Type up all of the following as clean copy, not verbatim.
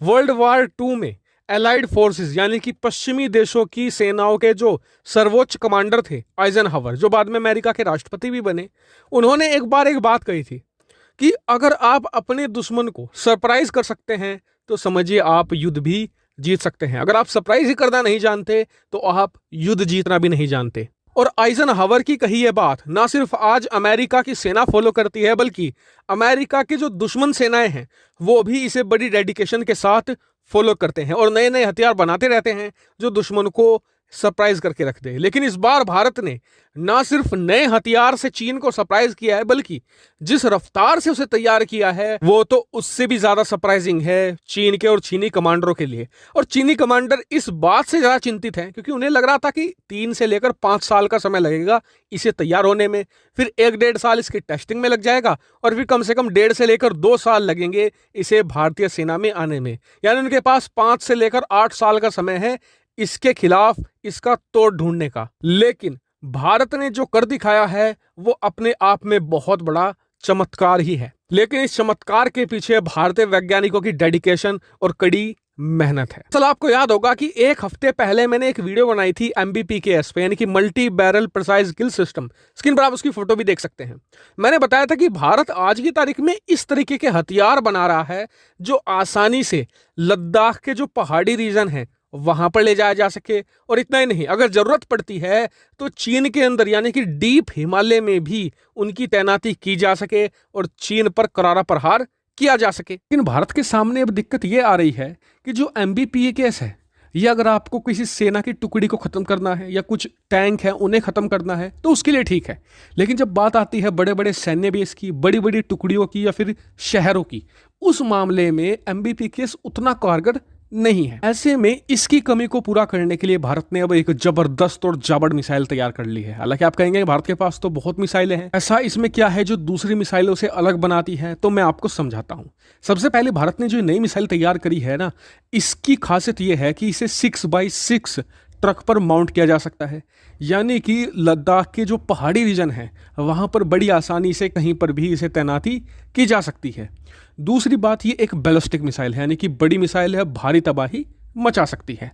World war to में allied forces यानी कि पश्चिमी देशों की सेनाओं के जो सर्वोच्च कमांडर थे आइजनहावर, जो बाद में अमेरिका के राष्ट्रपति भी बने, उन्होंने एक बार एक बात कही थी कि अगर आप अपने दुश्मन को सरप्राइज कर सकते हैं तो समझिए आप युद्ध भी जीत सकते हैं। अगर आप सरप्राइज ही करना नहीं जानते तो आप युद्ध जीतना भी नहीं जानते। और आइजनहावर की कही यह बात ना सिर्फ आज अमेरिका की सेना फॉलो करती है, बल्कि अमेरिका के जो दुश्मन सेनाएं हैं वो भी इसे बड़ी डेडिकेशन के साथ फॉलो करते हैं और नए नए हथियार बनाते रहते हैं जो दुश्मन को सरप्राइज करके रख दे। लेकिन इस बार भारत ने ना सिर्फ नए हथियार से चीन को सरप्राइज किया है, बल्कि जिस रफ्तार से उसे तैयार किया है वो तो उससे भी ज्यादा सरप्राइजिंग है चीन के और चीनी कमांडरों के लिए। और चीनी कमांडर इस बात से ज्यादा चिंतित हैं क्योंकि उन्हें लग रहा था कि 3 से लेकर 5 साल का समय लगेगा इसे तैयार होने में, फिर 1-1.5 साल इसकी टेस्टिंग में लग जाएगा और फिर कम से कम 1.5 से लेकर 2 साल लगेंगे इसे भारतीय सेना में आने में। यानी उनके पास 5 से लेकर 8 साल का समय है इसके खिलाफ इसका तोड़ ढूंढने का। लेकिन भारत ने जो कर दिखाया है वो अपने आप में बहुत बड़ा चमत्कार ही है। लेकिन इस चमत्कार के पीछे भारतीय वैज्ञानिकों की डेडिकेशन और कड़ी मेहनत है। चलो, आपको याद होगा कि 1 हफ्ते पहले मैंने एक वीडियो बनाई थी MBPKS पे, यानी कि मल्टी बैरल प्रिसाइज किल सिस्टम। स्क्रीन पर आप उसकी फोटो भी देख सकते हैं। मैंने बताया था कि भारत आज की तारीख में इस तरीके के हथियार बना रहा है जो आसानी से लद्दाख के जो पहाड़ी रीजन है वहां पर ले जाया जा सके। और इतना ही नहीं, अगर जरूरत पड़ती है तो चीन के अंदर यानी कि डीप हिमालय में भी उनकी तैनाती की जा सके और चीन पर करारा प्रहार किया जा सके। लेकिन भारत के सामने अब दिक्कत यह आ रही है कि जो MBPKS है, ये अगर आपको किसी सेना की टुकड़ी को खत्म करना है या कुछ टैंक है उन्हें खत्म करना है तो उसके लिए ठीक है। लेकिन जब बात आती है बड़े बड़े सैन्य बेस की, बड़ी बड़ी टुकड़ियों की या फिर शहरों की, उस मामले में MBPKS उतना कारगर नहीं है। ऐसे में इसकी कमी को पूरा करने के लिए भारत ने अब एक जबरदस्त और जाबड़ मिसाइल तैयार कर ली है। हालांकि आप कहेंगे भारत के पास तो बहुत मिसाइलें हैं, ऐसा इसमें क्या है जो दूसरी मिसाइलों से अलग बनाती है, तो मैं आपको समझाता हूं। सबसे पहले भारत ने जो नई मिसाइल तैयार करी है ना, इसकी खासियत यह है कि इसे 6x6 ट्रक पर माउंट किया जा सकता है। यानी कि लद्दाख के जो पहाड़ी रीजन है वहां पर बड़ी आसानी से कहीं पर भी इसे तैनाती की जा सकती है। दूसरी बात, ये एक बैलिस्टिक मिसाइल है, यानी कि बड़ी मिसाइल है, भारी तबाही मचा सकती है।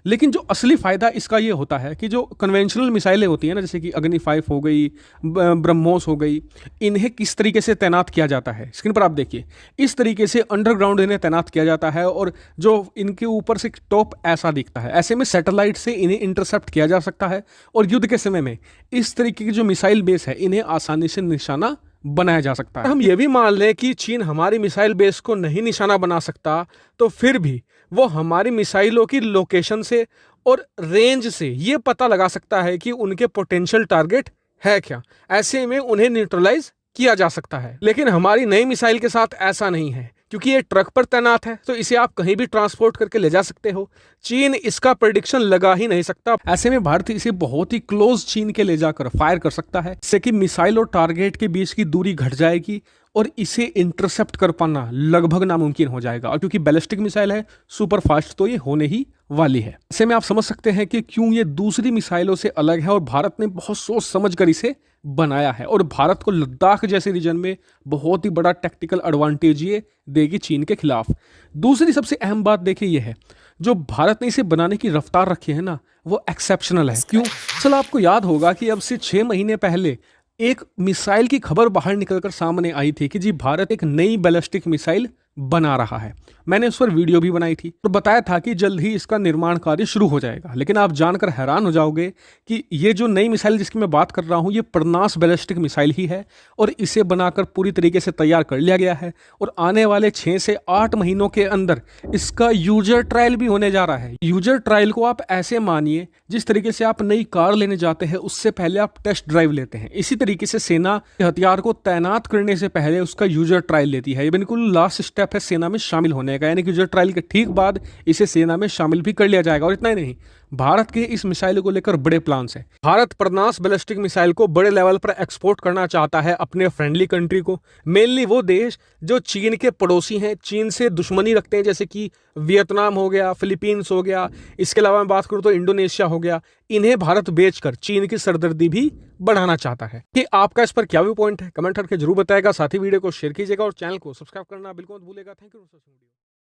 लेकिन जो असली फायदा इसका ये होता है कि जो कन्वेंशनल मिसाइलें होती हैं ना, जैसे कि अग्नि 5 हो गई, ब्रह्मोस हो गई, इन्हें किस तरीके से तैनात किया जाता है स्क्रीन पर आप देखिए। इस तरीके से अंडरग्राउंड इन्हें तैनात किया जाता है और जो इनके ऊपर से टॉप ऐसा दिखता है, ऐसे में सैटेलाइट से इन्हें इंटरसेप्ट किया जा सकता है और युद्ध के समय में इस तरीके की जो मिसाइल बेस है इन्हें आसानी से निशाना बनाया जा सकता है। हम ये भी मान लें कि चीन हमारी मिसाइल बेस को नहीं निशाना बना सकता, तो फिर भी वो हमारी मिसाइलों की लोकेशन से और रेंज से ये पता लगा सकता है कि उनके पोटेंशियल टारगेट है क्या। ऐसे में उन्हें न्यूट्रलाइज किया जा सकता है। लेकिन हमारी नई मिसाइल के साथ ऐसा नहीं है, क्योंकि ये ट्रक पर तैनात है तो इसे आप कहीं भी ट्रांसपोर्ट करके ले जा सकते हो। चीन इसका प्रेडिक्शन लगा ही नहीं सकता। ऐसे में भारत इसे बहुत ही क्लोज चीन के ले जाकर फायर कर सकता है, जिससे कि मिसाइल और टारगेट के बीच की दूरी घट जाएगी और इसे इंटरसेप्ट कर पाना लगभग नामुमकिन हो जाएगा। और क्योंकि बैलिस्टिक मिसाइल है, सुपर फास्ट तो ये होने ही वाली है। ऐसे में आप समझ सकते हैं कि क्यों ये दूसरी मिसाइलों से अलग है और भारत ने बहुत सोच समझ कर इसे बनाया है। और भारत को लद्दाख जैसे रीजन में बहुत ही बड़ा टेक्टिकल एडवांटेज ये देगी चीन के खिलाफ। दूसरी सबसे अहम बात देखिए ये है, जो भारत ने इसे बनाने की रफ्तार रखी है ना, वो एक्सेप्शनल है। क्यों? चलो, आपको याद होगा कि अब से 6 महीने पहले एक मिसाइल की खबर बाहर निकलकर सामने आई थी कि जी भारत एक नई बैलिस्टिक मिसाइल बना रहा है। मैंने उस पर वीडियो भी बनाई थी और बताया था कि जल्द ही इसका निर्माण कार्य शुरू हो जाएगा। लेकिन आप जानकर हैरान हो जाओगे कि ये जो नई मिसाइल जिसकी मैं बात कर रहा हूँ, ये प्रनास बैलिस्टिक मिसाइल ही है और इसे बनाकर पूरी तरीके से तैयार कर लिया गया है और आने वाले 6 से 8 महीनों के अंदर इसका यूजर ट्रायल भी होने जा रहा है। यूजर ट्रायल को आप ऐसे मानिए जिस तरीके से आप नई कार लेने जाते हैं उससे पहले आप टेस्ट ड्राइव लेते हैं, इसी तरीके से सेना हथियार को तैनात करने से पहले उसका यूजर ट्रायल लेती है। ये बिल्कुल लास्ट स्टेप है सेना में शामिल होने का, यानी कि यूजर ट्रायल के ठीक बाद इसे सेना में शामिल भी कर लिया जाएगा। और इतना ही नहीं, भारत के इस मिसाइल को लेकर बड़े प्लान्स हैं। भारत प्रनास बैलिस्टिक मिसाइल को बड़े लेवल पर एक्सपोर्ट करना चाहता है अपने फ्रेंडली कंट्री को, मेनली वो देश जो चीन के पड़ोसी हैं, चीन से दुश्मनी रखते हैं, जैसे कि वियतनाम हो गया, फिलीपींस हो गया, इसके अलावा मैं बात करूं तो इंडोनेशिया हो गया। इन्हें भारत बेचकर चीन की सरदर्दी भी बढ़ाना चाहता है। कि आपका इस पर क्या व्यू पॉइंट है, कमेंट करके जरूर बताएगा। साथ ही वीडियो को शेयर कीजिएगा और चैनल को सब्सक्राइब करना बिल्कुल मत भूलिएगा। Thank you.